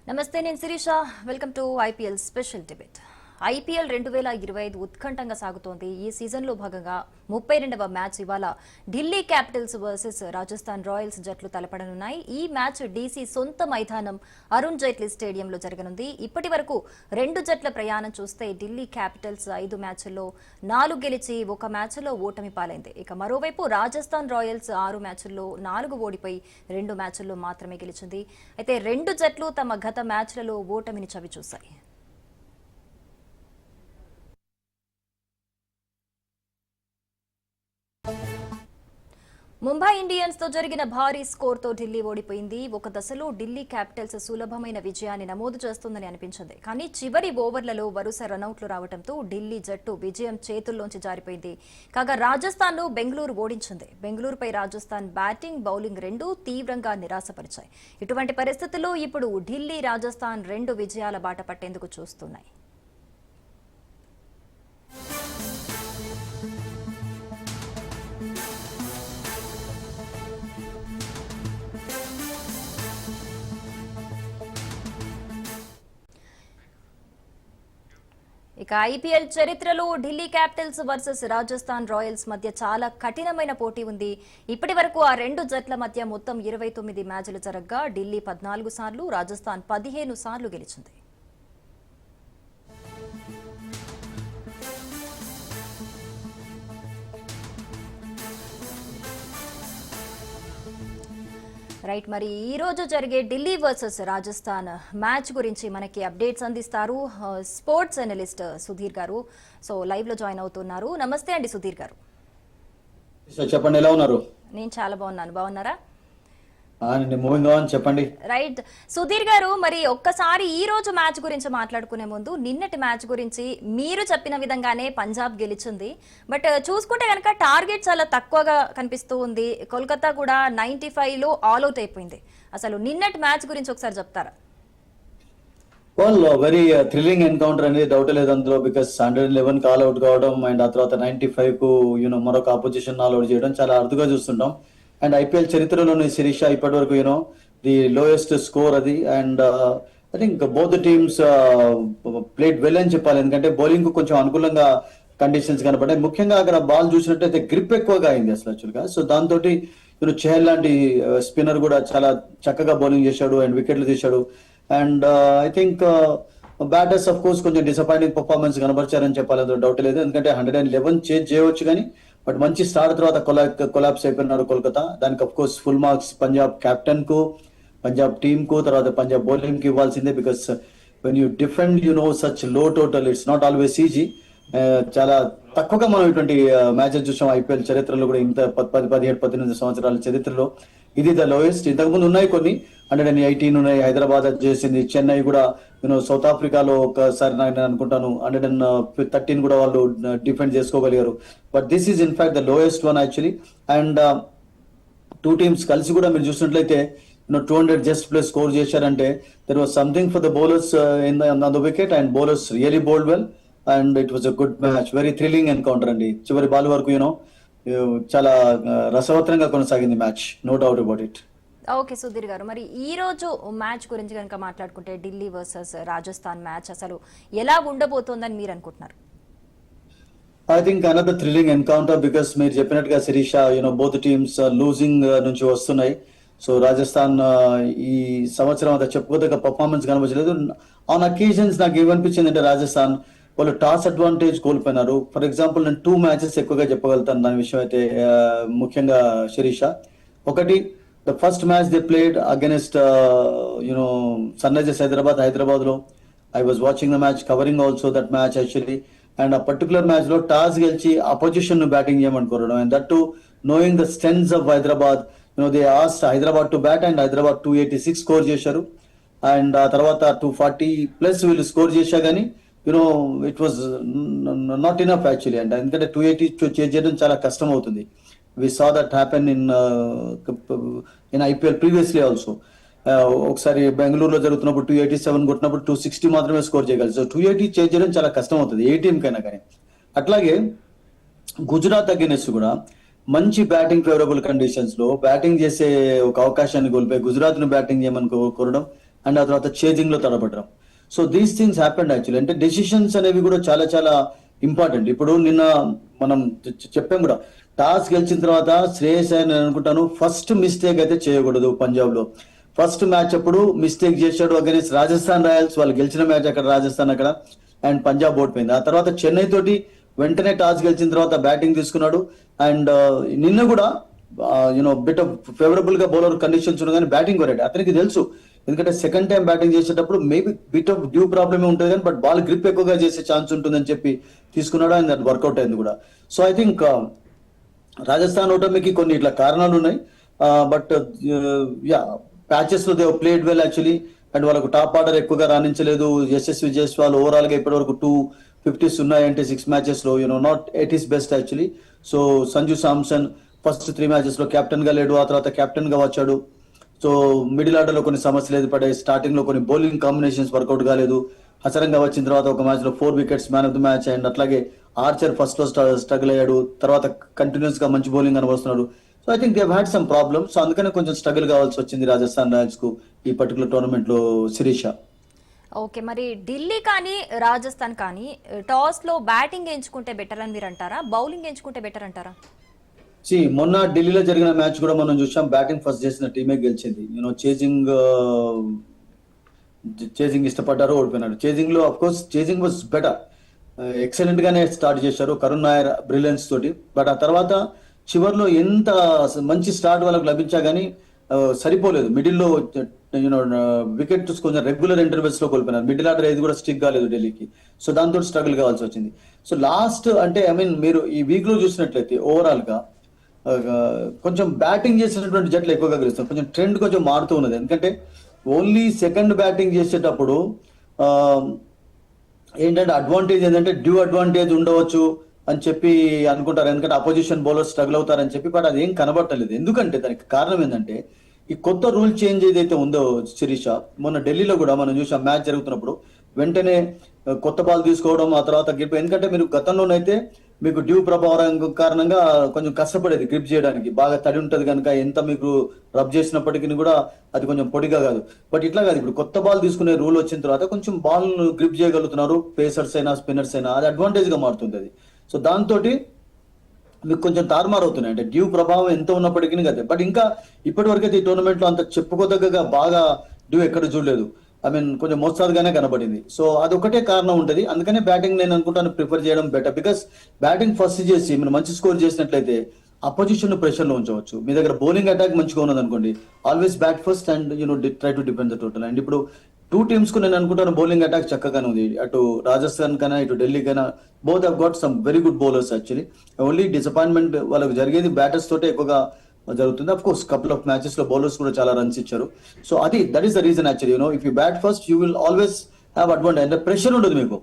నమస్తే నేను Shirisha welcome to IPL special debate. IPL 2025 ఉత్కంఠంగా సాగుతోంది. ఈ సీజన్లో భాగంగా 32వ మ్యాచ్ ఇవాళ Delhi Capitals versus Rajasthan Royals జట్లు తలపడనున్నాయి. ఈ మ్యాచ్ డీసీ సొంత మైదానం అరుణ్ జైట్లీ స్టేడియంలో జరగనుంది. ఇప్పటి వరకు రెండు జట్ల ప్రయాణం చూస్తే ఢిల్లీ క్యాపిటల్స్ 5 మ్యాచ్ల్లో 4 గెలిచి 1 మ్యాచ్లో ఓటమి పాలైంది. ఇక మరోవైపు రాజస్థాన్ రాయల్స్ 6 మ్యాచ్ల్లో 4 ఓడిపోయి 2 మ్యాచ్ల్లో మాత్రమే గెలిచింది. అయితే రెండు జట్లు తమ గత మ్యాచ్లలో ఓటమిని చవిచూశాయి. ముంబై ఇండియన్స్ తో జరిగిన భారీ స్కోర్తో ఢిల్లీ ఓడిపోయింది. ఒక దశలో ఢిల్లీ క్యాపిటల్స్ సులభమైన విజయాన్ని నమోదు చేస్తుందని అనిపించింది. కానీ చివరి ఓవర్లలో వరుస రనౌట్లు రావడంతో ఢిల్లీ జట్టు విజయం చేతుల్లోంచి జారిపోయింది. కాగా రాజస్థాన్ ను బెంగళూరు ఓడించింది. బెంగళూరుపై రాజస్థాన్ బ్యాటింగ్, బౌలింగ్ రెండూ తీవ్రంగా నిరాశపరిచాయి. ఇటువంటి పరిస్థితుల్లో ఇప్పుడు ఢిల్లీ, రాజస్థాన్ 2 విజయాల బాట పట్టేందుకు చూస్తున్నాయి. ఇక ఐపీఎల్ చరిత్రలో Delhi Capitals versus Rajasthan Royals మధ్య చాలా కఠినమైన పోటీ ఉంది. ఇప్పటి వరకు ఆ రెండు జట్ల మధ్య మొత్తం 29 మ్యాచ్లు జరగగా ఢిల్లీ 14 సార్లు, రాజస్థాన్ 15 సార్లు గెలిచింది. రైట్, మరి ఈ రోజు జరిగే ఢిల్లీ వర్సెస్ రాజస్థాన్ మ్యాచ్ గురించి మనకి అప్డేట్స్ అందిస్తారు స్పోర్ట్స్ అనలిస్ట్ సుధీర్ గారు. సో లైవ్ లో జాయిన్ అవుతున్నారు. నమస్తే అండి సుధీర్ గారు. చెప్పండి, ఎలా ఉన్నారు? నేను చాలా బాగున్నాను. బాగున్నారా? మూవింగ్ ఆన్, చెప్పండి. రైట్ సుధీర్ గారు, మరి ఒక్కసారి ఈ రోజు మ్యాచ్ గురించి మాట్లాడుకునే ముందు నిన్నటి మ్యాచ్ గురించి మీరు చెప్పిన విధంగానే పంజాబ్ గెలిచింది. బట్ చూసుకుంటే కనుక టార్గెట్ చాలా తక్కువగా కనిపిస్తూ ఉంది. కోల్కతా కూడా 95లో ఆల్అౌట్ అయిపోయింది. అసలు నిన్నటి మ్యాచ్ గురించి ఒకసారి చెప్తారా? వెరీ థ్రిల్లింగ్ ఎన్కౌంటర్ అనేది డౌట్ లేదు అందులో. బికాస్ 111 కాల్ అవుట్ కావడం అండ్ ఆ తర్వాత 95 కు మరొక ఆపోజిషన్ ఆల్ అవుట్ చేయడం చాలా అరుదుగా చూస్తుంటాం. అండ్ ఐపీఎల్ చరిత్రలోని శిరీష ఇప్పటి వరకు ది లోయెస్ట్ స్కోర్ అది. And I think both teams played well అని చెప్పాలి. ఎందుకంటే బౌలింగ్ కు కొంచెం అనుకూలంగా కండిషన్స్ కనపడ్డాయి. ముఖ్యంగా అక్కడ బాల్ చూసినట్టయితే గ్రిప్ ఎక్కువగా అయింది అసలు యాక్చువల్గా. సో దాంతో చెహల్ లాంటి స్పిన్నర్ కూడా చాలా చక్కగా బౌలింగ్ చేశాడు అండ్ వికెట్లు తీశాడు. And I think batters of course కొంచెం డిసప్పాయింటింగ్ పర్ఫార్మెన్స్ కనబరిచారని చెప్పాలి, అందులో డౌట్ లేదు. ఎందుకంటే 111 చేంజ్ చేయవచ్చు కానీ బట్ మంచి స్టార్ట్ తర్వాత కొలాప్స్ అయిపోయినారు కోల్కతా. దానికి of course full marks Punjab captain కు, పంజాబ్ టీమ్ కు, తర్వాత పంజాబ్ బౌలింగ్ కి ఇవ్వాల్సిందే. Because when you defend such low total, it's not always easy. చాలా తక్కువగా మనం ఇటువంటి మ్యాచెస్ చూసాం ఐపీఎల్ చరిత్రలో కూడా. ఇంత 17-18 సంవత్సరాల చరిత్రలో ఇది ద లోయెస్ట్. ఇంతకుముందు ఉన్నాయి కొన్ని 118 ఉన్నాయి. హైదరాబాద్ చేసింది, చెన్నై కూడా సౌత్ ఆఫ్రికాలో ఒకసారి నేను అనుకుంటాను 113 కూడా వాళ్ళు డిఫెండ్ చేసుకోగలిగారు. But this is in fact the lowest one actually. And 2 teams కలిసి కూడా మీరు చూసినట్లయితే 200 జస్ట్ ప్లస్ స్కోర్ చేశారంటే there was something for the bowlers in the wicket. And bowlers really bowled well and it was a good match. Very thrilling encounter అండి. చివరి ball వరకు చాలా రసవత్రంగా కొనసాగింది match, no doubt about it. Okay Sudheer garu, మరి ఈ రోజు మ్యాచ్ గురించి కనుక మాట్లాడుకుంటే ఢిల్లీ వర్సెస్ రాజస్థాన్ మ్యాచ్ అసలు ఎలా ఉండబోతోందని మీరు అనుకుంటున్నారు? I think another thrilling encounter. Because మీరు చెప్పినట్టుగా శిరీష బోత్ టీమ్స్ లూజింగ్ నుంచి వస్తున్నాయి. సో రాజస్థాన్ ఈ సంవత్సరం అంతా చెప్పుకోదగ్గ పర్ఫార్మెన్స్ కనిపించలేదు. ఆన్ అకేషన్స్ నాకు ఏమనిపించింది అంటే రాజస్థాన్ వాళ్ళు టాస్ అడ్వాంటేజ్ కోల్పోయినారు. ఫర్ ఎగ్జాంపుల్ నేను 2 మ్యాచెస్ ఎక్కువగా చెప్పగలుగుతాను దాని విషయం అయితే. ముఖ్యంగా శిరీష, ఒకటి the first match they played against Sunrisers Hyderabad లో. I was watching the match, covering also that match actually. And ఆ పర్టికులర్ మ్యాచ్ లో టాస్ గెలిచి అపోజిషన్ ను బ్యాటింగ్ చేయమని కోరడం. And that too knowing the strengths of Hyderabad, they asked Hyderabad to bat and Hyderabad 286 score చేశారు. And ఆ తర్వాత 240+ వీళ్ళు స్కోర్ చేశా కానీ it was not enough actually. And ఎందుకంటే 280 చేయడం చాలా కష్టం అవుతుంది. We saw that happen in IPL previously also. ఒకసారి బెంగళూరులో జరుగుతున్నప్పుడు 287 కొట్టినప్పుడు 260 మాత్రమే స్కోర్ చేయగలరు. సో 280 చేయడం చాలా కష్టం అవుతుంది ఏ టీం కైనా కానీ. అట్లాగే గుజరాత్ అగైనెస్ట్ కూడా మంచి బ్యాటింగ్ ఫేవరబుల్ కండిషన్స్ లో బ్యాటింగ్ చేసే ఒక అవకాశాన్ని కోల్పోయి గుజరాత్ ను బ్యాటింగ్ చేయమని కోరడం అండ్ ఆ తర్వాత చేజింగ్ లో తడబడడం. So these things happened actually. అంటే డెసిషన్స్ అనేవి కూడా చాలా చాలా ఇంపార్టెంట్. ఇప్పుడు నిన్న మనం చెప్పాం కూడా, టాస్ గెలిచిన తర్వాత శ్రేయస్ అని నేను అనుకుంటాను ఫస్ట్ మిస్టేక్ అయితే చేయకూడదు పంజాబ్ లో. ఫస్ట్ మ్యాచ్ అప్పుడు మిస్టేక్ చేశాడు అగైన్స్ రాజస్థాన్ రాయల్స్, వాళ్ళు గెలిచిన మ్యాచ్ అక్కడ రాజస్థాన్ అక్కడ, అండ్ పంజాబ్ ఓడిపోయింది. ఆ తర్వాత చెన్నై తోటి వెంటనే టాస్ గెలిచిన తర్వాత బ్యాటింగ్ తీసుకున్నాడు. అండ్ నిన్న కూడా బిట్ ఆఫ్ ఫేవరబుల్ గా బౌలర్ కండిషన్స్ ఉండగానే బ్యాటింగ్ కొరాడు. అతనికి తెలుసు, ఎందుకంటే సెకండ్ టైం బ్యాటింగ్ చేసేటప్పుడు మేబీ బిట్ ఆఫ్ డ్యూ ప్రాబ్లమే ఉంటుంది కానీ బట్ బాల్ గ్రిప్ ఎక్కువగా చేసే ఛాన్స్ ఉంటుందని చెప్పి తీసుకున్నాడు. అండ్ అది వర్కౌట్ అయింది కూడా. సో ఐ థింక్ రాజస్థాన్ ఓటమికి కొన్ని ఇట్లా కారణాలు ఉన్నాయి. బట్ యా, ప్యాచెస్ లో they played well actually. And వాళ్ళకు టాప్ ఆర్డర్ ఎక్కువగా రాణించలేదు. యశస్వి జైస్వాల్ ఓవరాల్ గా ఇప్పటి వరకు 250s ఉన్నాయంటే 6 matches లో not at is best actually. So Sanju Samson first 3 matches లో కెప్టెన్ గా లేడు, ఆ తర్వాత కెప్టెన్ గా వచ్చాడు. సో మిడిల్ ఆర్డర్ లో కొన్ని సమస్యలు ఎదుపడ్డాయి. స్టార్టింగ్ లో కొన్ని బౌలింగ్ కాంబినేషన్స్ వర్కౌట్ కాలేదు. హసరంగా వచ్చిన తర్వాత ఒక మ్యాచ్ లో 4 wickets, man of the match. And అట్లాగే ఆర్చర్ ఫస్ట్ లో స్ట్రగుల్ అయ్యాడు, తర్వాత కంటిన్యూస్ గా మంచి బౌలింగ్ కనబడుతున్నాడు. So I think they had some problem. So అందుకనే కొంచెం స్ట్రగుల్ కావాల్సి వచ్చింది రాజస్థాన్ రాయల్స్ కు ఈ పర్టికులర్ టోర్నమెంట్ లో, శిరీష. ఓకే, మరి ఢిల్లీ కానీ రాజస్థాన్ కానీ టాస్ లో బ్యాటింగ్ ఎంచుకుంటే బెటర్ అని మీరు అంటారా, బౌలింగ్ ఎంచుకుంటే బెటర్ అంటారా? మొన్న ఢిల్లీలో జరిగిన మ్యాచ్ కూడా మనం చూసాం, బ్యాటింగ్ ఫస్ట్ చేసిన టీమే గెలిచింది. చేజింగ్ ఇష్టపడ్డారు, ఓడిపోయినారు. చేజింగ్ లో of course chasing was better, excellent గానే స్టార్ట్ చేశారు కరుణ్ నాయర్ బ్రిలియన్స్ తోటి. బట్ ఆ తర్వాత చివర్లో ఎంత మంచి స్టార్ట్ వాళ్ళకు లభించా గానీ సరిపోలేదు. మిడిల్ లో వికెట్ కొంచెం రెగ్యులర్ ఇంటర్వెల్స్ లో కోల్పోయినారు. మిడిల్ ఆర్డర్ ఏది కూడా స్టిక్ కాలేదు ఢిల్లీకి. సో దాంతో స్ట్రగుల్ కావాల్సి వచ్చింది. సో లాస్ట్ అంటే ఐ మీన్ మీరు ఈ వీక్ లో చూసినట్లయితే ఓవరాల్ గా కొంచెం బ్యాటింగ్ చేసినటువంటి జట్లు ఎక్కువగా గెలుస్తారు. కొంచెం ట్రెండ్ కొంచెం మారుతూ ఉన్నది. ఎందుకంటే ఓన్లీ సెకండ్ బ్యాటింగ్ చేసేటప్పుడు ఏంటంటే అడ్వాంటేజ్ ఏంటంటే డ్యూ అడ్వాంటేజ్ ఉండవచ్చు అని చెప్పి అనుకుంటారు. ఎందుకంటే అపోజిషన్ బౌలర్ స్ట్రగుల్ అవుతారని చెప్పి. బట్ అది ఏం కనబడలేదు. ఎందుకంటే దానికి కారణం ఏంటంటే ఈ కొత్త రూల్ చేంజ్ ఏదైతే ఉందో శిరీష, మొన్న ఢిల్లీలో కూడా మనం చూసాం మ్యాచ్ జరుగుతున్నప్పుడు వెంటనే కొత్త బాల్ తీసుకోవడం, ఆ తర్వాత గ్రిప్. ఎందుకంటే మీరు గతంలోనైతే మీకు డ్యూ ప్రభావం కారణంగా కొంచెం కష్టపడేది గ్రిప్ చేయడానికి, బాగా తడి ఉంటది కనుక ఎంత మీకు రబ్ చేసినప్పటికీ కూడా అది కొంచెం పొడిగా కాదు. బట్ ఇట్లా కాదు, ఇప్పుడు కొత్త బాల్ తీసుకునే రూల్ వచ్చిన తర్వాత కొంచెం బాల్ గ్రిప్ చేయగలుగుతున్నారు, పేసర్స్ అయినా స్పిన్నర్స్ అయినా. అది అడ్వాంటేజ్ గా మారుతుంది అది. సో దాంతో మీకు కొంచెం తారుమారు అవుతున్నాయి. అంటే డ్యూ ప్రభావం ఎంత ఉన్నప్పటికీ కదా. బట్ ఇంకా ఇప్పటి వరకు అయితే ఈ టోర్నమెంట్ లో అంత చెప్పుకోదగ్గగా బాగా డ్యూ ఎక్కడ చూడలేదు. ఐ మీన్ కొంచెం మోస్తాదుగానే కనబడింది. సో అదొకటే కారణం ఉంటుంది. అందుకనే బ్యాటింగ్ నేను అనుకుంటాను ప్రిఫర్ చేయడం బెటర్. బికాస్ బ్యాటింగ్ ఫస్ట్ చేసి మీరు మంచి స్కోర్ చేసినట్లయితే అపోజిషన్ ప్రెషర్ లో ఉంచవచ్చు. మీ దగ్గర బౌలింగ్ అటాక్ మంచిగా ఉన్నది అనుకోండి, always bat first and try to defend the total. And ఇప్పుడు 2 teams కు నేను అనుకుంటాను బౌలింగ్ అటాక్ చక్కగానే ఉంది. అటు రాజస్థాన్ కైనా ఇటు ఢిల్లీ కైనా both have got some very good bowlers actually. Only disappointment వాళ్ళకి జరిగేది బ్యాటర్స్ తోటే ఎక్కువగా జరుగుతుంది. Of course couple of matches లో బౌలర్స్ కూడా చాలా రన్స్ ఇచ్చారు. So that is the reason actually. If you bat first you will always have advantage. అంటే ప్రెషర్ ఉండదు మీకు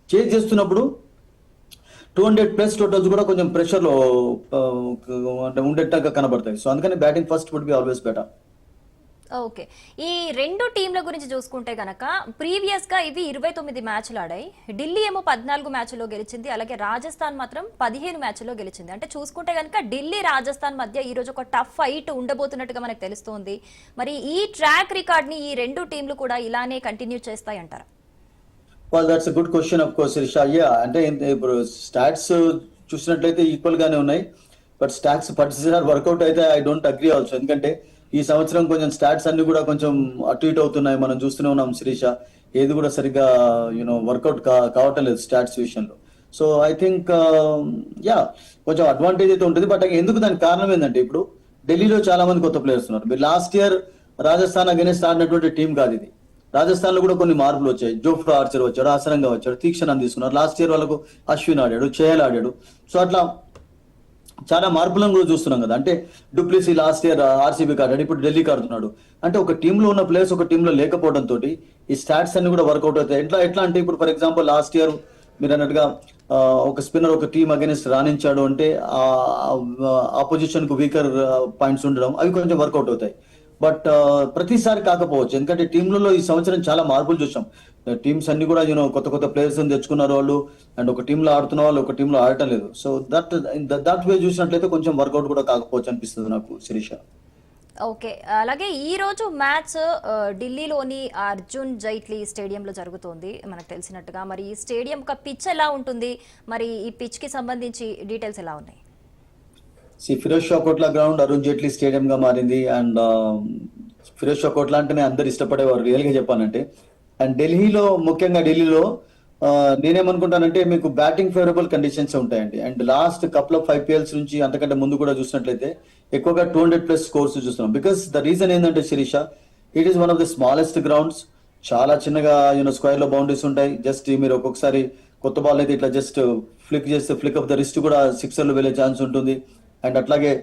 చేజ్ చేస్తున్నప్పుడు. 200+ టోటల్స్ కూడా కొంచెం ప్రెషర్ లో అంటే ఉండేట్టుగా కనబడతాయి. సో అందుకని batting first would be always better. Okay, ఈ రెండు టీంల గురించి చూసుకుంటే గనక ప్రీవియస్ గా ఇవి 29 మ్యాచ్లు ఆడాయి. ఢిల్లీ ఏమో 14 మ్యాచ్ల్లో గెలిచింది, అలాగే రాజస్థాన్ మాత్రం 15 మ్యాచ్ల్లో గెలిచింది. అంటే చూసుకుంటే గనక ఢిల్లీ రాజస్థాన్ మధ్య ఈ రోజు ఒక టఫ్ ఫైట్ ఉండబోతున్నట్టుగా మనకు తెలుస్తోంది. మరి ఈ ట్రాక్ రికార్డ్ ని ఈ రెండు టీంలు కూడా ఇలానే continue చేస్తాయంటారా? well that's a good question of course Risha. Yeah, అంటే ఇప్పుడు స్టాట్స్ చూసినట్లయితే ఈక్వల్ గానే ఉన్నాయి. బట్ స్టాట్స్ పర్టికులర్ వర్కౌట్ అయితే ఐ డోంట్ అగ్రీ ఆల్సో. ఎందుకంటే ఈ సంవత్సరం కొంచెం స్టాట్స్ అన్ని కూడా కొంచెం అటు ఇటు అవుతున్నాయి. మనం చూస్తూనే ఉన్నాం శిరీష, ఏది కూడా సరిగ్గా వర్కౌట్ కావటం లేదు స్టాట్స్ విషయంలో. సో ఐ థింక్ యా కొంచెం అడ్వాంటేజ్ అయితే ఉంటుంది. బట్ ఎందుకు దానికి కారణం ఏంటంటే ఇప్పుడు ఢిల్లీలో చాలా మంది కొత్త ప్లేయర్స్ ఉన్నారు. మీరు లాస్ట్ ఇయర్ రాజస్థాన్ అగైన్స్ ఆడినటువంటి టీం కాదు ఇది. రాజస్థాన్ లో కూడా కొన్ని మార్పులు వచ్చాయి. జోఫ్రా ఆర్చర్ వచ్చాడు, ఆసరంగా వచ్చాడు, తీక్షణం తీసుకున్నారు. లాస్ట్ ఇయర్ వాళ్ళకు అశ్విన్ ఆడాడు, చేహల్ ఆడాడు. సో అట్లా చాలా మార్పులను కూడా చూస్తున్నాం కదా. అంటే డూప్లిసీ లాస్ట్ ఇయర్ ఆర్సీబీకి ఆడాడు, ఇప్పుడు ఢిల్లీకి ఆడుతున్నాడు. అంటే ఒక టీంలో ఉన్న ప్లేయర్స్ ఒక టీంలో లేకపోవడం తోటి ఈ స్టాట్స్ అన్ని కూడా వర్కౌట్ అవుతాయి. ఎట్లా అంటే ఇప్పుడు ఫర్ ఎగ్జాంపుల్ లాస్ట్ ఇయర్ మీరు అన్నట్టుగా ఒక స్పిన్నర్ ఒక టీం అగైన్స్ రాణించాడు అంటే ఆపోజిషన్ కు వీకర్ పాయింట్స్ ఉండడం అవి కొంచెం వర్కౌట్ అవుతాయి. బట్ ప్రతిసారి కాకపోవచ్చు. ఎందుకంటే టీంలలో ఈ సంవత్సరం చాలా మార్పులు చూసాం. టీమ్స్ అన్ని కూడా కొత్త కొత్త ప్లేయర్స్ తెచ్చుకున్నారు వాళ్ళు. అండ్ ఒక టీంలో ఆడుతున్న వాళ్ళు ఒక టీంలో ఆడటం లేదు. సో దట్ వే చూసినట్లయితే కొంచెం వర్కౌట్ కూడా కాకపోవచ్చు అనిపిస్తుంది నాకు శిరీష. ఓకే. అలాగే ఈ రోజు మ్యాచ్ ఢిల్లీలోని అర్జున్ జైట్లీ స్టేడియంలో జరుగుతోంది మనకు తెలిసినట్టుగా. మరి ఈ స్టేడియం యొక్క పిచ్ ఎలా ఉంటుంది? మరి ఈ పిచ్ కి సంబంధించి డీటెయిల్స్ ఎలా ఉన్నాయి? ఫిరోజ్ షా కోట్లా గ్రౌండ్ అరుణ్ జైట్లీ స్టేడియం గా మారింది. అండ్ ఫిరోజ్ షా కోట్లా అంటేనే అందరు ఇష్టపడేవారు రియల్ గా చెప్పాలంటే. అండ్ ముఖ్యంగా ఢిల్లీలో నేనేమనుకుంటానంటే మీకు బ్యాటింగ్ ఫేవరబుల్ కండిషన్స్ ఉంటాయండి. And last couple of IPLs నుంచి అంతకంటే ముందు కూడా చూసినట్లయితే ఎక్కువగా 200+ స్కోర్స్ చూస్తున్నాం. బికాస్ ద రీజన్ ఏంటంటే Shirisha, it is one of the smallest grounds. చాలా చిన్నగా స్క్వేర్ లో బౌండరీస్ ఉంటాయి. జస్ట్ మీరు ఒక్కొక్కసారి కొత్త బాల్ అయితే ఇట్లా just flick of the wrist కూడా సిక్సర్లు వెళ్ళే ఛాన్స్ ఉంటుంది. అండ్ అట్లాగే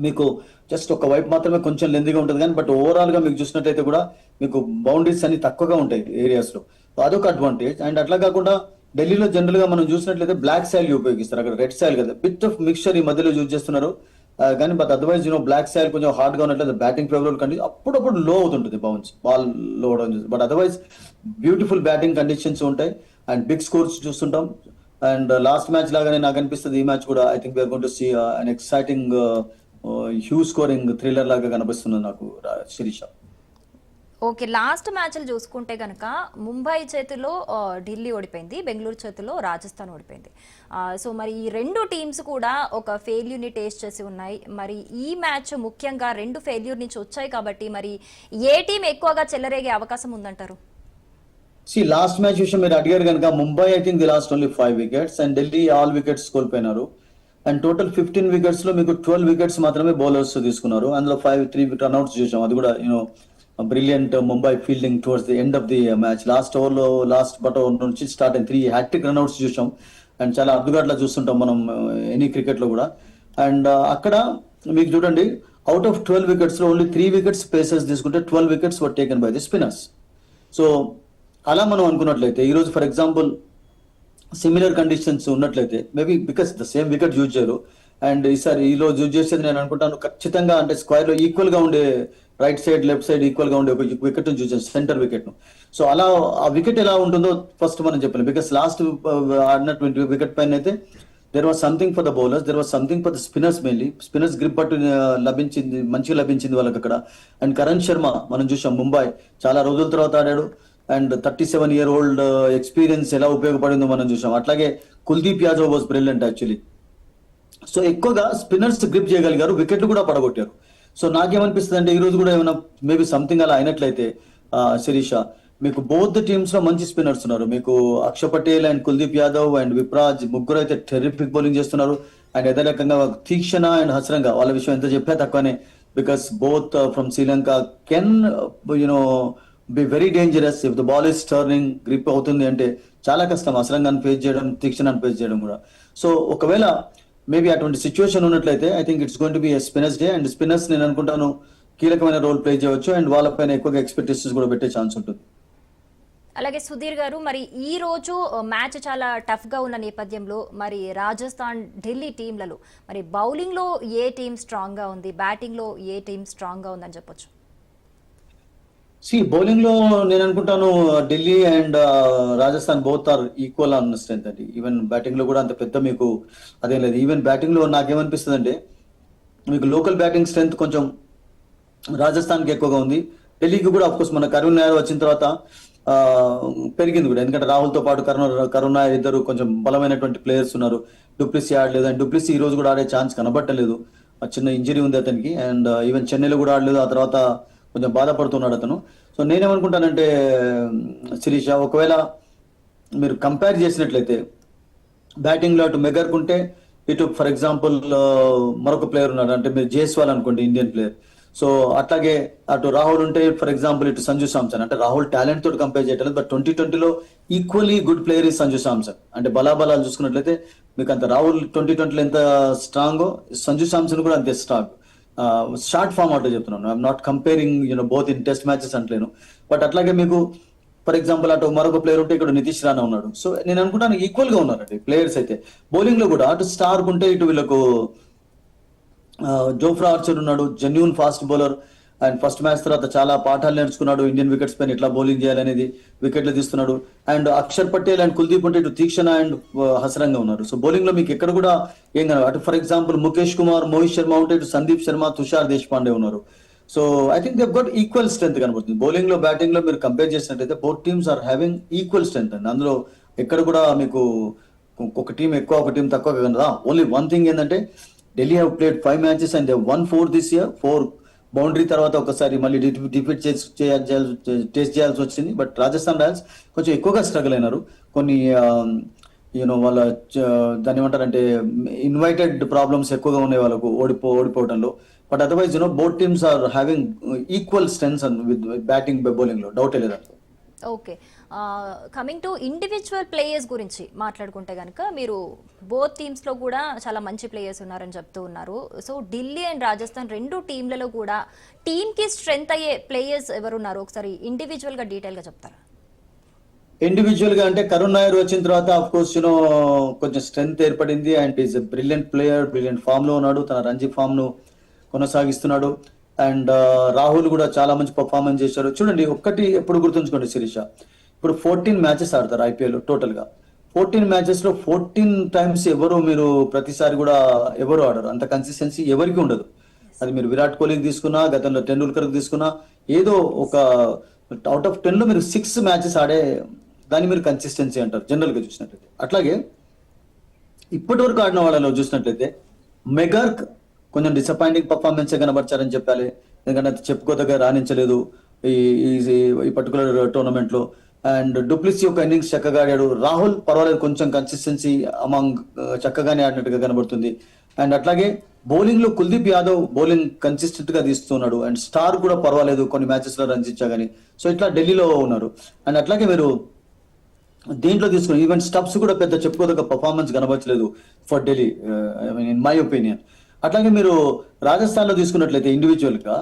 మీకు జస్ట్ ఒక వైపు మాత్రమే కొంచెం లెందీగా ఉంటుంది కానీ బట్ ఓవరాల్ గా మీకు చూసినట్లయితే కూడా మీకు బౌండరీస్ అన్ని తక్కువగా ఉంటాయి ఏరియాస్ లో. అదొక అడ్వాంటేజ్. అండ్ అట్లా కాకుండా ఢిల్లీలో జనరల్ గా మనం చూసినట్లయితే బ్లాక్ సాయిల్ ఉపయోగిస్తారు, అక్కడ రెడ్ సాయిల్ కదా, బిట్ ఆఫ్ మిక్స్చర్ ఈ మధ్యలో యూజ్ చేస్తున్నారు. కానీ బట్ అదర్వైజ్ బ్లాక్ సాయిల్ కొంచెం హార్డ్ గా ఉన్నట్లయితే బ్యాటింగ్ ఫేవరబుల్ కండిషన్ అప్పుడప్పుడు లో అవుతుంటుంది బౌన్స్ బాల్ లో అవడం. But otherwise beautiful batting conditions ఉంటాయి అండ్ బిగ్ స్కోర్స్ చూస్తుంటాం. అండ్ లాస్ట్ మ్యాచ్ లాగానే నాకు అనిపిస్తుంది ఈ మ్యాచ్ కూడా I think we are going to see an exciting huge scoring thriller లాగా కనిపిస్తుంది నాకు శిరీష. ఓకే. లాస్ట్ మ్యాచ్లు చూసుకుంటే కనుక ముంబై చేతిలో ఢిల్లీ ఓడిపోయింది, బెంగళూరు చేతిలో రాజస్థాన్ ఓడిపోయింది. సో మరి ఈ రెండు టీమ్స్ కూడా ఒక ఫెయిల్యూర్ని టేస్ట్ చేసి ఉన్నాయి. మరి ఈ మ్యాచ్ ముఖ్యంగా రెండు ఫెయిల్యూర్ నుంచి వచ్చాయి కాబట్టి మరి ఏ టీం ఎక్కువగా చెలరేగే అవకాశం ఉందంటారు? లాస్ట్ మ్యాచ్ విషయం మీరు అడిగారు కనుక Mumbai I think the last only 5 wickets and Delhi all wickets కోల్పోయినారు. అండ్ టోటల్ 15 వికెట్స్ లో మీకు 12 వికెట్స్ మాత్రమే బౌలర్స్ తీసుకున్నారు. అందులో 3 రన్అట్స్ చూసాం. అది కూడా brilliant Mumbai fielding towards the end of the match. Last over నుంచి స్టార్ట్ అయిన 3 హ్యాట్రిక్ రన్అట్స్ చూసాం. అండ్ చాలా అద్భుతంగా చూస్తుంటాం మనం ఎనీ క్రికెట్ లో కూడా. అండ్ అక్కడ మీకు చూడండి అవుట్ ఆఫ్ 12 వికెట్స్ లో ఓన్లీ 3 వికెట్స్ పేసర్స్ తీసుకుంటే 12 wickets were taken by the spinners. So అలా మనం అనుకున్నట్లయితే ఈరోజు ఫర్ ఎగ్జాంపుల్ సిమిలర్ కండిషన్స్ ఉన్నట్లయితే maybe because the same wicket use చేయరు. అండ్ ఈసారి ఈరోజు యూజ్ చేసేది నేను అనుకుంటాను ఖచ్చితంగా అంటే స్క్వేర్ లో ఈక్వల్ గా ఉండే right side left side equal గా ఉండే ఒక వికెట్ యూజ్ చేస్తారు, సెంటర్ వికెట్ ను. సో అలా ఆ వికెట్ ఎలా ఉంటుందో ఫస్ట్ మనం చెప్పలేం. బికాస్ లాస్ట్ ఆడినటువంటి వికెట్ పైన అయితే there was something for the bowlers, there was something for the spinners. Mainly spinners grip పట్టు మంచిగా లభించింది వాళ్ళకి అక్కడ. అండ్ కరణ్ శర్మ మనం చూసాం ముంబై చాలా రోజుల తర్వాత ఆడాడు. అండ్ 37-year-old ఎక్స్పీరియన్స్ ఎలా ఉపయోగపడిందో మనం చూసాం. అట్లాగే Kuldeep Yadav was brilliant actually. So ఎక్కువగా స్పిన్నర్స్ గ్రిప్ చేయగలిగారు, వికెట్లు కూడా పడగొట్టారు. సో నాకేమనిపిస్తుంది అంటే ఈ రోజు కూడా ఏమైనా మేబీ సంథింగ్ అలా అయినట్లయితే శిరీష, మీకు బోత్ టీమ్స్ లో మంచి స్పిన్నర్స్ ఉన్నారు. మీకు అక్షర్ పటేల్ అండ్ కుల్దీప్ యాదవ్ అండ్ విప్రాజ్ ముగ్గురు అయితే టెర్రిఫిక్ బౌలింగ్ చేస్తున్నారు. అండ్ అదే రకంగా తీక్షణ అండ్ హసరంగా వాళ్ళ విషయం ఎంత చెప్పా తక్కువనే. Because both from Sri Lanka can be very dangerous if the ball is turning grip అవుతుంది అంటే చాలా కష్టం హసరంగాన్ని ఫేస్ చేయడం, తీక్షణాన్ని ఫేస్ చేయడం కూడా. సో ఒకవేళ మేబీ అటువంటి సిచ్యువేషన్ ఉన్నట్లయితే I think it's going to be a spinners day. And spinners నేను అనుకుంటాను కీలకమైన రోల్ ప్లే చేయవచ్చు అండ్ వాళ్ళపైన ఎక్కువగా ఎక్స్పెక్టేషన్స్ కూడా పెట్టే ఛాన్స్ ఉంటుంది. అలాగే సుధీర్ గారు, మరి ఈ రోజు మ్యాచ్ చాలా టఫ్ గా ఉన్న నేపథ్యంలో మరి రాజస్థాన్ ఢిల్లీ టీంలలో మరి బౌలింగ్ లో ఏ టీం స్ట్రాంగ్ గా ఉంది, బ్యాటింగ్ లో ఏ టీం స్ట్రాంగ్ గా ఉందని చెప్పొచ్చు? బౌలింగ్ లో నేను అనుకుంటాను Delhi and Rajasthan both are equal on strength అండి. ఈవెన్ బ్యాటింగ్ లో కూడా అంత పెద్ద మీకు అదేం లేదు. ఈవెన్ బ్యాటింగ్ లో నాకేమనిపిస్తుంది అంటే మీకు లోకల్ బ్యాటింగ్ స్ట్రెంత్ కొంచెం రాజస్థాన్ కి ఎక్కువగా ఉంది. ఢిల్లీకి కూడా అఫ్కోర్స్ మన కరుణ్ నాయర్ వచ్చిన తర్వాత పెరిగింది కూడా. ఎందుకంటే రాహుల్ తో పాటు కరుణ్ నాయర్ ఇద్దరు కొంచెం బలమైనటువంటి ప్లేయర్స్ ఉన్నారు. డూప్లెసీ ఆడలేదు అండ్ డూప్లెసీ ఈ రోజు కూడా ఆడే ఛాన్స్ కనబట్టలేదు, చిన్న ఇంజరీ ఉంది అతనికి. అండ్ ఈవెన్ చెన్నైలో కూడా ఆడలేదు, ఆ తర్వాత కొంచెం బాధపడుతున్నాడు అతను. సో నేనేమనుకుంటానంటే శిరీష, ఒకవేళ మీరు కంపేర్ చేసినట్లయితే బ్యాటింగ్ లో అటు మెగర్కుంటే ఇటు ఫర్ ఎగ్జాంపుల్ మరొక ప్లేయర్ ఉన్నాడు అంటే మీరు జైస్వాల్ అనుకోండి, ఇండియన్ ప్లేయర్. సో అట్లాగే అటు రాహుల్ ఉంటే ఫర్ ఎగ్జాంపుల్ ఇటు సంజు సామ్సన్. అంటే రాహుల్ టాలెంట్ తోటి కంపేర్ చేయట్లేదు, బట్ 2020లో ఈక్వల్లీ గుడ్ ప్లేయర్ ఈ సంజు సామ్సన్. అంటే బలాబలాలు చూసుకున్నట్లయితే మీకు అంత రాహుల్ 2020లో ఎంత స్ట్రాంగో సంజు సామ్సన్ కూడా అంతే స్ట్రాంగ్. షార్ట్ ఫామ్ అవుట్ చెప్తున్నాను, I'm not comparing both in test matches అంటలేను. బట్ అట్లాగే మీకు ఫర్ ఎగ్జాంపుల్ అటు మరొక ప్లేయర్ ఉంటే ఇక్కడ నితీష్ రాణా ఉన్నాడు. సో నేను అనుకుంటాను ఈక్వల్ గా ఉన్నారండి ప్లేయర్స్ అయితే. బౌలింగ్ లో కూడా అటు స్టార్క్ ఉంటే ఇటు వీళ్ళకు జోఫ్రా ఆర్చర్ ఉన్నాడు, genuine fast bowler. And first match తర్వాత చాలా పాఠాలు నేర్చుకున్నాడు, ఇండియన్ వికెట్స్ పైన ఎట్లా బౌలింగ్ చేయాలనేది వికెట్లు తీస్తున్నాడు. అండ్ అక్షర్ పటేల్ అండ్ కుల్దీప్ ఉంటే ఇటు తీక్షణ అండ్ హసరంగా ఉన్నారు. సో బౌలింగ్ లో మీకు ఎక్కడ కూడా ఏం కనబడదు. అటు ఫర్ ఎగ్జాంపుల్ ముఖేష్ కుమార్, మోహిత్ శర్మ ఉంటే ఇటు సందీప్ శర్మ, తుషార్ దేశపాండే ఉన్నారు. So I think they got equal strength కనబడుతుంది. బౌలింగ్ లో బ్యాటింగ్ లో మీరు కంపేర్ చేసినట్టయితే both teams are having equal strength అండి. అందులో ఎక్కడ కూడా మీకు ఒక టీం ఎక్కువ ఒక టీం తక్కువ కదా. ఓన్లీ వన్ థింగ్ ఏంటంటే Delhi have played 5 matches and they one 4 this year. 4 boundary తర్వాత ఒకసారి మళ్ళీ డిఫీట్ టేస్ట్ చేయాల్సి వచ్చింది. బట్ రాజస్థాన్ రాయల్స్ కొంచెం ఎక్కువగా స్ట్రగుల్ అయినారు. కొన్ని యూనో వాళ్ళ దాన్ని ఏమంటారంటే ఇన్వైటెడ్ ప్రాబ్లమ్స్ ఎక్కువగా ఉన్నాయి వాళ్ళకు ఓడిపోవడంలో. But otherwise both teams are having equal strengths with batting bowling లో డౌట్ లేదు. Okay, coming to individual players గురించి మాట్లాడుకుంటే కనుక మీరు బోత్ టీమ్స్లో కూడా చాలా మంచి ప్లేయర్స్ ఉన్నారని చెప్తూ ఉన్నారు. సో ఢిల్లీ అండ్ రాజస్థాన్ రెండు టీంలలో కూడా టీంకి స్ట్రెంగ్త్ అయ్యే ప్లేయర్స్ ఎవరున్నారు ఒకసారి ఇండివిజువల్గా డీటెయిల్గా చెప్తారా? ఇండివిజువల్ గా అంటే కరుణ్ నాయర్ వచ్చిన తర్వాత ఆఫ్ కోర్స్ కొంచెం స్ట్రెంగ్త్ ఏర్పడింది. And is brilliant player, brilliant form లో ఉన్నాడు, తన రంజీ ఫామ్ ను కొనసాగిస్తున్నాడు. అండ్ రాహుల్ కూడా చాలా మంచి పర్ఫార్మెన్స్ చేశారు. చూడండి ఒక్కటి ఎప్పుడు గుర్తుంచుకోండి శిరీష, ఇప్పుడు 14 matches ఆడతారు ఐపీఎల్ టోటల్ గా. 14 matches లో 14 times మీరు ప్రతిసారి కూడా ఎవరు ఆడరు, అంత కన్సిస్టెన్సీ ఎవరికి ఉండదు. అది మీరు విరాట్ కోహ్లీకి తీసుకున్నా, గతంలో టెండూల్కర్ తీసుకున్నా, ఏదో ఒక అవుట్ ఆఫ్ 10 లో మీరు 6 matches ఆడే దాన్ని మీరు కన్సిస్టెన్సీ అంటారు జనరల్ గా చూసినట్లయితే. అట్లాగే ఇప్పటి వరకు ఆడిన వాళ్ళలో చూసినట్లయితే మెగార్క్ కొంచెం డిసప్పాయింటింగ్ పర్ఫార్మెన్స్ కనబర్చారని చెప్పాలి. ఎందుకంటే అది చెప్పుకోదగ్గ రాణించలేదు ఈ పర్టికులర్ టోర్నమెంట్ లో. అండ్ డూప్లిసీ యొక్క ఇన్నింగ్స్ చక్కగా ఆడాడు. రాహుల్ పర్వాలేదు, కొంచెం కన్సిస్టెన్సీ అమాంగ్ చక్కగానే ఆడినట్టుగా కనబడుతుంది. అండ్ అట్లాగే బౌలింగ్ లో కుల్దీప్ యాదవ్ బౌలింగ్ కన్సిస్టెంట్ గా తీస్తున్నాడు. అండ్ స్టార్ కూడా పర్వాలేదు, కొన్ని మ్యాచెస్ లో రన్స్ ఇచ్చా కానీ. సో ఇట్లా ఢిల్లీలో ఉన్నారు. అండ్ అట్లాగే మీరు దీంట్లో తీసుకుని ఈవెన్ స్టబ్స్ కూడా పెద్ద చెప్పుకోదగ్గ పర్ఫార్మెన్స్ కనబరచలేదు for Delhi in my opinion. అట్లాగే మీరు రాజస్థాన్ లో తీసుకున్నట్లయితే ఇండివిజువల్ గా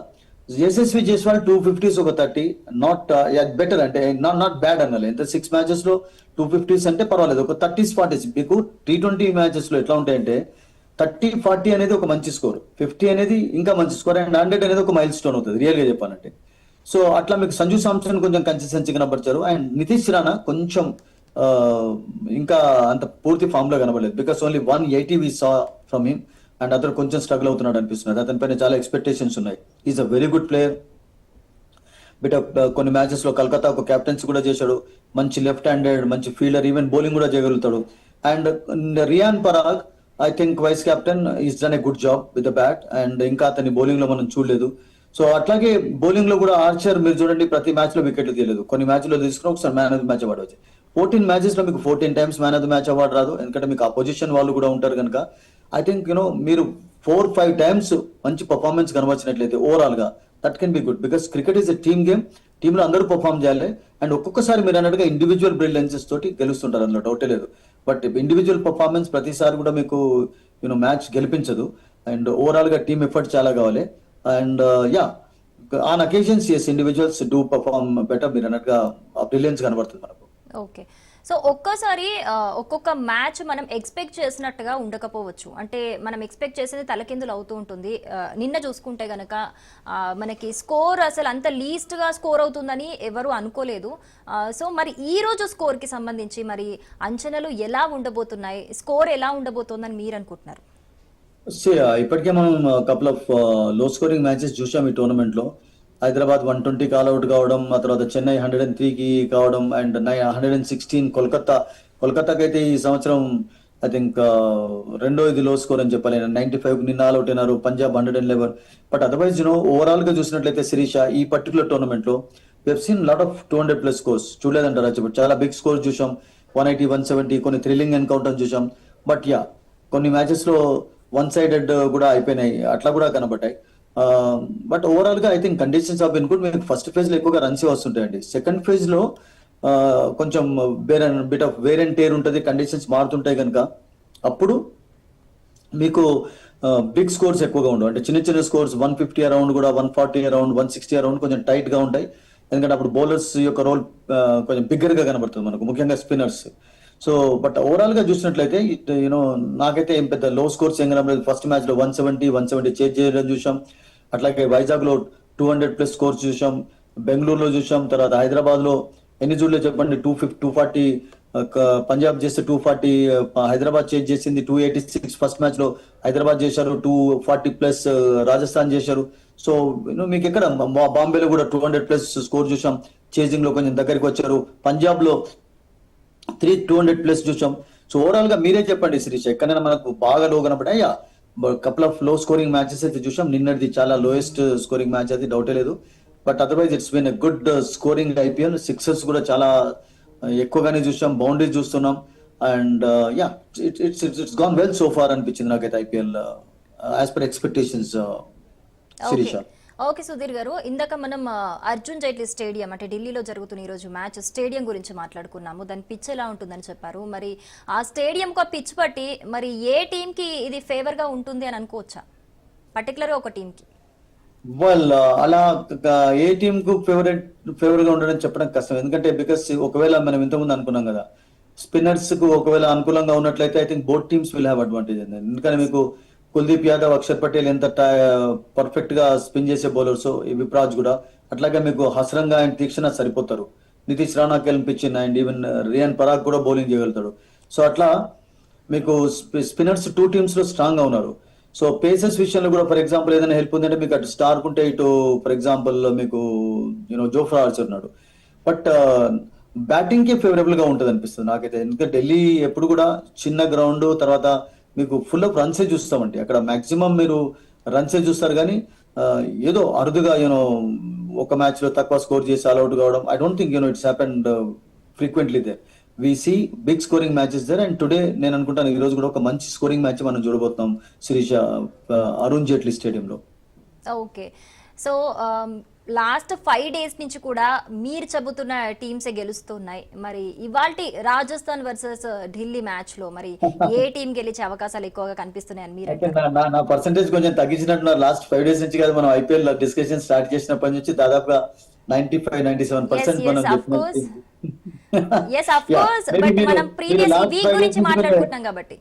యశస్వి జైస్వాల్ 250s ఒక 30, నాట్ బెటర్ అంటే నాట్ బ్యాడ్ అనాలి. ఎంత 6 matches లో 250s అంటే పర్వాలేదు. ఒక 30s 40s మీకు T20 మ్యాచెస్ లో ఎట్లా ఉంటాయంటే 30-40 అనేది ఒక మంచి స్కోర్, 50 అనేది ఇంకా మంచి స్కోర్, అండ్ 100 అనేది ఒక మైల్ స్టోన్ అవుతుంది రియల్ గా చెప్పాలంటే. సో అట్లా మీకు సంజు సామ్సన్ కొంచెం కన్సిస్టెన్సీ కనబరిచారు. అండ్ నితీష్ రాణా కొంచెం ఇంకా అంత పూర్తి ఫామ్ లో కనబడలేదు. Because only 180 we saw from him. And అతను కొంచెం స్ట్రగుల్ అవుతున్నాడు అనిపిస్తున్నది. అతని పైన చాలా ఎక్స్పెక్టేషన్స్ ఉన్నాయి. Is a very good player. But కొన్ని మ్యాచెస్ లో కలకత్తా ఒక కెప్టెన్సీ కూడా చేశాడు. మంచి లెఫ్ట్ హ్యాండెడ్, మంచి ఫీల్డర్, ఈవెన్ బౌలింగ్ కూడా చేయగలుగుతాడు. And Riyan Parag I think vice captain is done a good job with the bat. And ఇంకా అతని బౌలింగ్ లో మనం చూడలేదు. సో అట్లాగే బౌలింగ్ లో కూడా ఆర్చర్ మీరు చూడండి ప్రతి మ్యాచ్ లో వికెట్లు తీయలేదు. కొన్ని మ్యాచ్ లో తీసుకుని ఒకసారి man of the match award వచ్చి 14 matches లో మీకు 14 times man of the match award రాదు. ఎందుకంటే మీకు అపోజిషన్ వాళ్ళు కూడా ఉంటారు కనుక. ఐ థింక్ మీరు 4-5 times మంచి పర్ఫార్మెన్స్ కనబరిచినట్లయితే ఓవరాల్ గా that can be good. Because cricket is a team game, team లో అందరూ పర్ఫార్మ్ చేయాలి. అండ్ ఒక్కొక్కసారి మీరు అన్నట్టుగా ఇండివిజువల్ బ్రిలియన్సెస్ తోటి గెలుస్తుంటారు, అందులో డౌటే లేదు. బట్ ఇండివిజువల్ పర్ఫార్మెన్స్ ప్రతిసారి కూడా మీకు మ్యాచ్ గెలిపించదు. అండ్ ఓవరాల్ గా టీమ్ ఎఫర్ట్ చాలా కావాలి. And on occasions as individuals do perform better. మీరు అన్నట్టుగా బ్రిలియన్స్ కనబడుతుంది మనకు. ఓకే, సో ఒక్కోసారి ఒక్కొక్క మ్యాచ్ మనం ఎక్స్పెక్ట్ చేసినట్టుగా ఉండకపోవచ్చు. అంటే మనం ఎక్స్పెక్ట్ చేసేది తలకిందులు అవుతూ ఉంటుంది. నిన్న చూసుకుంటే గనక మనకి స్కోర్ అసలు అంత లీస్ట్గా స్కోర్ అవుతుందని ఎవరు అనుకోలేదు. సో మరి ఈ రోజు స్కోర్కి సంబంధించి మరి అంచనాలు ఎలా ఉండబోతున్నాయి, స్కోర్ ఎలా ఉండబోతోందని మీరు అనుకుంటున్నారు? ఇప్పటికే మనం couple of low scoring matches చూసాం ఈ టోర్నమెంట్ లో. హైదరాబాద్ 120 కాల్అవుట్ కావడం, ఆ తర్వాత చెన్నై 103కి కావడం, అండ్ 116 కోల్కతాకి అయితే ఈ సంవత్సరం ఐ థింక్ రెండో ఇది లో స్కోర్ అని చెప్పాలి. 95 నిన్న ఆల్అవుట్ అయినారు. పంజాబ్ 111. బట్ అదర్వైజ్ ఓవరాల్ గా చూసినట్లయితే శిరీష ఈ పర్టికులర్ టోర్నమెంట్ లో we seen lot of 200+ scores. చూడలేదంటారా? చాలా బిగ్ స్కోర్ చూసాం, 180, 170, కొన్ని థ్రిల్లింగ్ ఎన్కౌంటర్ చూసాం. బట్ కొన్ని మ్యాచెస్ లో వన్ సైడెడ్ కూడా అయిపోయినాయి, అట్లా కూడా కనబడ్డాయి. బట్ ఓవరాల్ గా I think conditions have been good. మీకు ఫస్ట్ ఫేజ్ లో ఎక్కువగా రన్స్ వస్తుంటాయండి. సెకండ్ ఫేజ్ లో కొంచెం bit of wear and tear ఉంటుంది, కండిషన్స్ మారుతుంటాయి కనుక అప్పుడు మీకు బిగ్ స్కోర్స్ ఎక్కువగా ఉండవు. అంటే చిన్న చిన్న స్కోర్స్ 150 అరౌండ్ కూడా, 140 అరౌండ్, 160 అరౌండ్ కొంచెం టైట్ గా ఉంటాయి. ఎందుకంటే అప్పుడు బౌలర్స్ యొక్క రోల్ కొంచెం బిగ్గర్ గా కనబడుతుంది మనకు, ముఖ్యంగా స్పిన్నర్స్. సో బట్ ఓవరాల్ గా చూసినట్లయితే నాకైతే ఏం పెద్ద లో స్కోర్స్ ఏం కనబడలేదు. ఫస్ట్ మ్యాచ్ లో 170 చేజ్ చేయడం చూసాం. అట్లాగే వైజాగ్ లో 200+ స్కోర్స్ చూసాం. బెంగళూరులో చూసాం, తర్వాత హైదరాబాద్ లో ఎన్ని చూడలేదు చెప్పండి. 240 పంజాబ్ చేస్తే 240, హైదరాబాద్ చేజ్ చేసింది 286 ఫస్ట్ మ్యాచ్ లో హైదరాబాద్ చేశారు. 240+ రాజస్థాన్ చేశారు. సో మీకు ఎక్కడ బాంబేలో కూడా 200+ స్కోర్ చూసాం. చేజింగ్ లో కొంచెం దగ్గరికి వచ్చారు. పంజాబ్ లో 200+ చూసాం. సో ఓవరాల్ గా మీరే చెప్పండి శిరీష్, ఎక్కడైనా మనకు బాగా లో కనపడాయా? Couple of low scoring matches అయితే చూసాం. నిన్నటిది చాలా లోయెస్ట్ స్కోరింగ్ మ్యాచ్, అది డౌటే లేదు. But otherwise it's been a good scoring IPL. Sixes కూడా చాలా ఎక్కువగానే చూసాం, బౌండరీస్ చూస్తున్నాం. And yeah, it's gone well so far అనిపించింది నాకైతే IPL as per expectations okay Shirisha. Okay Sudheer garu, ఇందాక మనం అర్జున్ జైట్లీ స్టేడియం అంటే ఢిల్లీలో జరుగుతున్న ఈ రోజు మ్యాచ్ స్టేడియం గురించి మాట్లాడుకున్నాము. దాని పిచ్ ఎలా ఉంటుందని చెప్పారు. మరి ఆ స్టేడియంకు ఆ పిచ్ బట్టి మరి ఏ టీం కి ఇది ఫేవర్ గా ఉంటుంది అని అనుకోవచ్చా, పర్టికులర్ గా ఒక టీం కి? వెల్, అలా ఏ టీమ్ కు ఫేవర్ గా ఉండడం చెప్పడం కష్టం. ఎందుకంటే బికాస్ ఒకవేళ మనం ఇంతకుముందు అనుకున్నాం కదా, స్పిన్నర్స్ కు ఒకవేళ అనుకూలంగా ఉన్నట్లయితే I think both teams will have advantage అండి. ఎందుకంటే మీకు కుల్దీప్ యాదవ్, అక్షర్ పటేల్ ఎంత పర్ఫెక్ట్ గా స్పిన్ చేసే బౌలర్స్, విప్రాజ్ కూడా అట్లాగే మీకు హసరంగా అండ్ తీక్షణ సరిపోతారు. నితీష్ రాణాకి అనిపించింది, అండ్ ఈవెన్ రియాన్ పరాగ్ కూడా బౌలింగ్ చేయగలుగుతాడు. సో అట్లా మీకు స్పిన్నర్స్ టూ టీమ్స్ లో స్ట్రాంగ్ గా ఉన్నారు. సో పేసర్స్ విషయంలో కూడా ఫర్ ఎగ్జాంపుల్ ఏదైనా హెల్ప్ ఉందంటే మీకు అటు స్టార్క్ ఉంటే ఇటు ఫర్ ఎగ్జాంపుల్ మీకు జోఫ్రా ఆర్చర్ ఉన్నాడు. బట్ బ్యాటింగ్ కి ఫేవరబుల్ గా ఉంటుంది అనిపిస్తుంది నాకైతే. ఎందుకంటే ఢిల్లీ ఎప్పుడు కూడా చిన్న గ్రౌండ్, తర్వాత మీకు ఫుల్ ఆఫ్ రన్సే చూస్తామండి. అక్కడ మాక్సిమం మీరు రన్సే చూస్తారు, కానీ ఏదో అరుదుగా ఒక మ్యాచ్ లో తక్కువ స్కోర్ చేసి ఆల్అౌట్ కావడం, I don't think it's happened frequently there. We see big scoring matches there. And today నేను అనుకుంటాను ఈ రోజు కూడా ఒక మంచి స్కోరింగ్ మ్యాచ్ మనం చూడబోతున్నాం శిరీష, అరుణ్ జైట్లీ స్టేడియంలో. ఓకే, సో లాస్ట్ 5 డేస్ నుంచి కూడా మీరు చెబుతున్న టీమ్సే గెలుస్తున్నాయి. మరి ఇవాల్టి రాజస్థాన్ వర్సెస్ ఢిల్లీ మ్యాచ్ లో మరి ఏ టీం గెలిచే అవకాశాలు ఎక్కువగా కనిపిస్తున్నాయని మీరు అయితే అంటారు? నా పర్సంటేజ్ కొంచెం తగ్గించినట్టున్నారు. లాస్ట్ 5 డేస్ నుంచి కాదు, మనం ఐపీఎల్ డిస్కషన్ స్టార్ట్ చేసినప్పటి నుంచి దాదాపుగా 95-97% మనం yes of course yes of course but మనం ప్రీవియస్ వీక్ గురించి మాట్లాడుకుంటున్నాం కాబట్టి.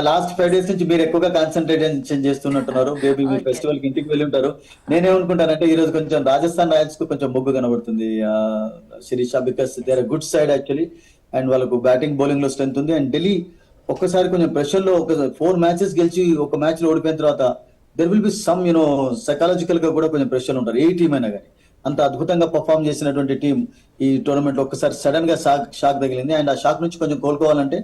లాస్ట్ 5 డేస్ నుంచి మీరు ఎక్కువగా కాన్సన్ట్రేషన్ చేస్తున్నట్టున్నారు. మేబీ మీ Okay. ఫెస్టివల్ కి ఇంటికి వెళ్ళి ఉంటారు. నేనేమనుకుంటానంటే ఈ రోజు కొంచెం రాజస్థాన్ రాయల్స్ కు కొంచెం మొగ్గు కనబడుతుంది Shirisha, because they are good side actually. And వాళ్ళకు బ్యాటింగ్ బౌలింగ్ లో స్ట్రెంత్ ఉంది. అండ్ ఢిల్లీ ఒక్కసారి కొంచెం ప్రెషర్ లో ఒక 4 మ్యాచెస్ గెలిచి ఒక మ్యాచ్ లో ఓడిపోయిన తర్వాత there will be some psychological గా కూడా కొంచెం ప్రెషర్ ఉంటారు ఏ టీం అయినా కానీ. అంత అద్భుతంగా పర్ఫామ్ చేసినటువంటి టీం ఈ టోర్నమెంట్ లో ఒక్కసారి సడన్ గా షాక్ తగిలింది. అండ్ ఆ షాక్ నుంచి కొంచెం కోలుకోవాలంటే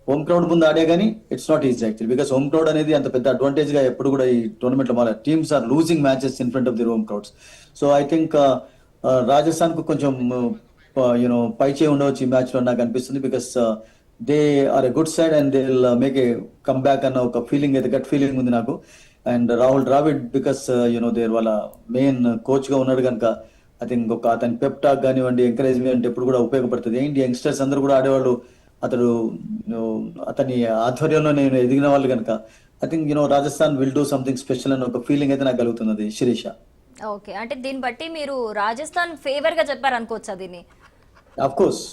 హోమ్ క్రౌడ్ ముందు ఆడే కానీ it's not easy actually, because home crowd అనేది అంత పెద్ద అడ్వాంటేజ్ గా ఎప్పుడు కూడా ఈ టోర్నమెంట్ లో మన teams are losing matches in front of the home crowds. So I think Rajasthan కు కొంచెం పై చేయి ఉండవచ్చు ఈ మ్యాచ్ లో నాకు అనిపిస్తుంది. Because they are a good side and they will make a come back అన్న ఒక ఫీలింగ్ అయితే, గట్ ఫీలింగ్ ఉంది నాకు. And Rahul Dravid because there వాళ్ళ మెయిన్ కోచ్ గా ఉన్నాడు కనుక ఐ థింక్ ఒక అతని పెప్టాక్ కానివ్వండి, ఎంకరేజ్మెంట్ ఎప్పుడు కూడా ఉపయోగపడుతుంది. ఏంటి యంగ్స్టర్స్ అందరూ కూడా ఆడేవాళ్ళు అతని ఆధ్వర్యంలో నేను ఎదిగిన వాళ్ళు కనుక I think Rajasthan will do something special అని ఒక ఫీలింగ్ అయితే నాకు కలుగుతున్నది శిరీష. ఓకే, అంటే దీన్ని బట్టి మీరు రాజస్థాన్ ఫేవర్ గా చెప్పారు అనుకోవచ్చా దీన్ని? అఫ్ కోర్స్,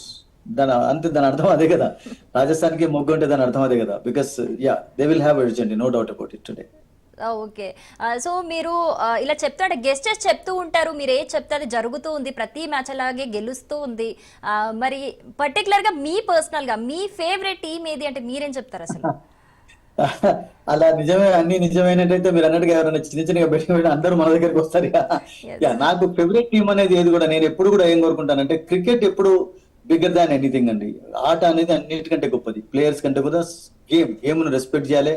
దాని అర్థం అదే కదా. రాజస్థాన్ కి మొగ్గు అంటే దాని అర్థం అదే కదా. Because they will have edge, no doubt about it today. Okay, so మీరు ఇలా చెప్తాడు గెస్ట్ చేసి చెప్తూ ఉంటారు, మీరు ఏది చెప్తే అది జరుగుతూ ఉంది, ప్రతి మ్యాచ్ అలాగే గెలుస్తూ ఉంది. మరి పర్టికులర్ గా మీ పర్సనల్ గా మీ ఫేవరెట్ టీం ఏది అంటే మీరేం చెప్తారు అసలు? అలా నిజమే, అన్ని నిజమైనట్టయితే మీరు అన్నట్టుగా ఎవరైనా చిన్న చిన్నగా పెట్టుకుని అందరూ మన దగ్గరికి వస్తారు. నాకు ఫేవరెట్ టీం అనేది ఏది కూడా, నేను ఎప్పుడు కూడా ఏం కోరుకుంటానంటే క్రికెట్ ఎప్పుడు బిగ్గర్ దాన్ ఎనీథింగ్ అండి. ఆట అనేది అన్నిటికంటే గొప్పది, ప్లేయర్స్ కంటే కూడా. గేమ్ ను రెస్పెక్ట్ చేయాలి.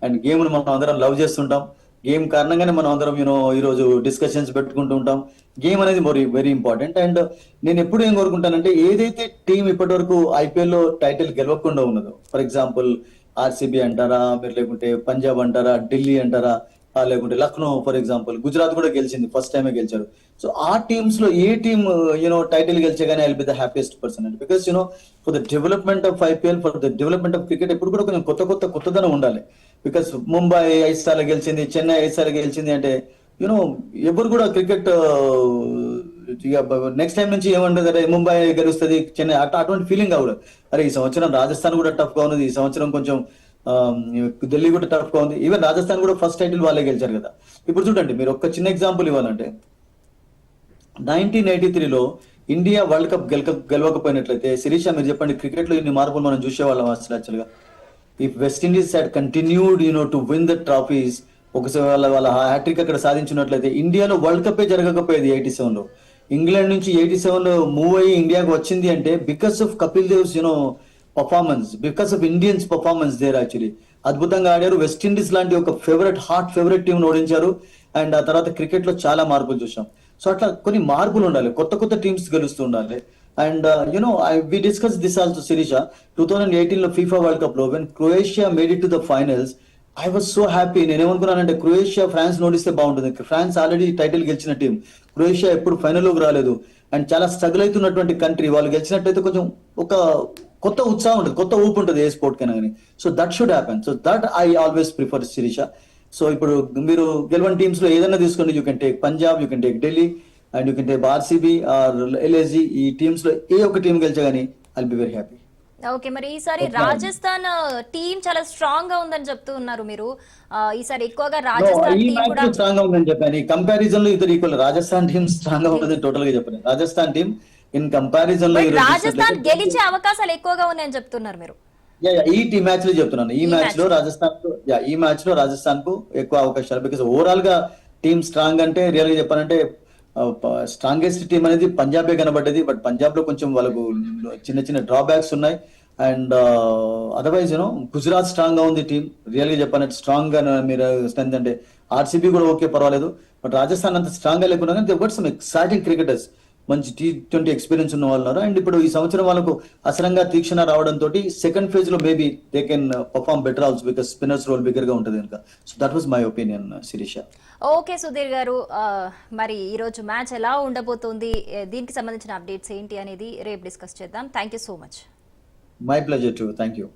అండ్ గేమ్ ను మనం అందరం లవ్ చేస్తుంటాం. గేమ్ కారణంగానే మనం అందరం ఈ రోజు డిస్కషన్స్ పెట్టుకుంటూ ఉంటాం. గేమ్ అనేది వెరీ ఇంపార్టెంట్. అండ్ నేను ఎప్పుడు ఏం కోరుకుంటానంటే ఏదైతే టీం ఇప్పటి వరకు ఐపీఎల్ లో టైటిల్ గెలవకుండా ఉన్నదో, ఫర్ ఎగ్జాంపుల్ ఆర్సీబీ అంటారా మీరు, లేకుంటే పంజాబ్ అంటారా, ఢిల్లీ అంటారా, లేకుంటే లక్నో ఫర్ ఎగ్జాంపుల్, గుజరాత్ కూడా గెలిచింది, ఫస్ట్ టైమే గెలిచారు. సో ఆ టీమ్స్ లో ఏ టీమ్ టైటిల్ గెలిచగానే I will be the happiest person అండి. Because for the development of IPL, for the development of cricket ఎప్పుడు కూడా కొంచెం కొత్తదనం ఉండాలి. బికాస్ ముంబై 5 సార్లు గెలిచింది, చెన్నై 5 సార్లు గెలిచింది అంటే ఎవరు కూడా క్రికెట్ నెక్స్ట్ టైం నుంచి ఏమంటుంది, అరే ముంబై గెలుస్తుంది, చెన్నై అటువంటి ఫీలింగ్ కావడం. అరే ఈ సంవత్సరం రాజస్థాన్ కూడా టఫ్ గా ఉన్నది, ఈ సంవత్సరం కొంచెం ఢిల్లీ కూడా టఫ్ గా ఉంది. ఈవెన్ రాజస్థాన్ కూడా ఫస్ట్ టైటిల్ వాళ్ళే గెలిచారు కదా. ఇప్పుడు చూడండి, మీరు ఒక చిన్న ఎగ్జాంపుల్ ఇవ్వాలంటే 1983లో ఇండియా వరల్డ్ కప్ గెలవకపోయినట్లయితే శిరీష మీరు చెప్పండి, క్రికెట్ లో ఇన్ని మార్పులు మనం చూసేవాళ్ళం అసలు యాక్చువల్గా. If West Indies had continued to win the trophies, ఒకసారి వాళ్ళ హ్యాట్రిక్ అక్కడ సాధించినట్లయితే ఇండియాలో వరల్డ్ కప్ జరగకపోయేది 87లో. ఇంగ్లాండ్ నుంచి 87లో మూవ్ అయ్యి ఇండియాకి వచ్చింది అంటే because of Kapil Dev's performance, because of Indians performance there actually. అద్భుతంగా ఆడారు. వెస్ట్ ఇండీస్ లాంటి ఒక హాట్ ఫేవరెట్ టీం ఓడించారు. అండ్ ఆ తర్వాత క్రికెట్ లో చాలా మార్పులు చూసాం. సో అట్లా కొన్ని మార్పులు ఉండాలి, కొత్త కొత్త టీమ్స్ గెలుస్తూ ఉండాలి. And we discuss this also Sirisha. 2018లో ఫీఫా వరల్డ్ కప్ లో when Croatia made it to the finals, I was so happy. నేనేమనుకున్నానంటే క్రొయేషియా ఫ్రాన్స్ ఓడిస్తే బాగుంటుంది. ఫ్రాన్స్ ఆల్రెడీ టైటిల్ గెలిచిన టీం, క్రొయేషియా ఎప్పుడు ఫైనల్లోకి రాలేదు అండ్ చాలా స్ట్రగుల్ అవుతున్నటువంటి కంట్రీ. వాళ్ళు గెలిచినట్టయితే కొంచెం ఒక కొత్త ఉత్సాహం ఉంటుంది, కొత్త ఊపు ఉంటుంది ఏ స్పోర్ట్ కైనా కానీ. So that should happen. So that I always prefer Shirisha. So ఇప్పుడు మీరు గెలవని టీమ్స్ లో ఏదైనా తీసుకోండి, you can take Punjab, you can take Delhi and you can take RCB or LSG. ఈ టీమ్స్ లో ఏ ఒక్క టీం గెలిచా కానీ I'll be very happy. Okay, మరి ఈసారి రాజస్థాన్ టీం చాలా స్ట్రాంగ్ గా ఉందని చెప్తూ ఉన్నారు మీరు. ఈసారి ఎక్కువగా రాజస్థాన్ ఈ టీం మ్యాచ్ కూడా లో స్ట్రాంగ్ గా ఉందని చెప్పాను. ఈ కంపారిజన్ లో ఇద్దరు ఈక్వల్. రాజస్థాన్ టీం స్ట్రాంగ్ గా ఉంటుంది టోటల్ గా చెప్పాను. రాజస్థాన్ టీం ఇన్ కంపారిజన్ లో బట్ ఈరోజు రాజస్థాన్ చూసినట్లయితే గెలిచే అవకాశాలు ఎక్కువగా ఉన్నాయని చెప్తున్నారు మీరు. ఈ మ్యాచ్ లో చెప్తున్నాను. ఈ మ్యాచ్ లో రాజస్థాన్ కు ఎక్కువ అవకాశాలు. బికాస్ ఓవరాల్ గా టీమ్ స్ట్రాంగ్ అంటే రియల్ గా చెప్పాలంటే స్ట్రాంగెస్ట్ టీం అనేది పంజాబే కనబడ్డది. బట్ పంజాబ్ లో కొంచెం వాళ్ళకు చిన్న చిన్న డ్రాబ్యాక్స్ ఉన్నాయి. అండ్ అదర్వైజ్ గుజరాత్ స్ట్రాంగ్ గా ఉంది టీం. రియల్ గా చెప్పాలంటే స్ట్రాంగ్ గా మీరు స్ట్రెంత్ అంటే ఆర్సీబీ కూడా ఓకే పర్వాలేదు. బట్ రాజస్థాన్ అంత స్ట్రాంగ్ గా లేకుండా they gut some exciting cricketers, మంచి T20 ఎక్స్పీరియన్స్ ఉన్న వాళ్ళు ఉన్నారు. అండ్ ఇప్పుడు ఈ సంవత్సరం వాళ్ళకు అసలంగా తీక్షణ రావడంతో సెకండ్ ఫేజ్ లో maybe they can perform better also because spinners role bigger గా ఉంటుంది కనుక. So that was my opinion Shirisha. Okay Sudheer garu, మరి ఈ రోజు మ్యాచ్ ఎలా ఉండబోతోంది, దీనికి సంబంధించిన అప్డేట్స్ ఏంటి అనేది రేపు డిస్కస్ చేద్దాం. Thank you so much. My pleasure to. Thank you.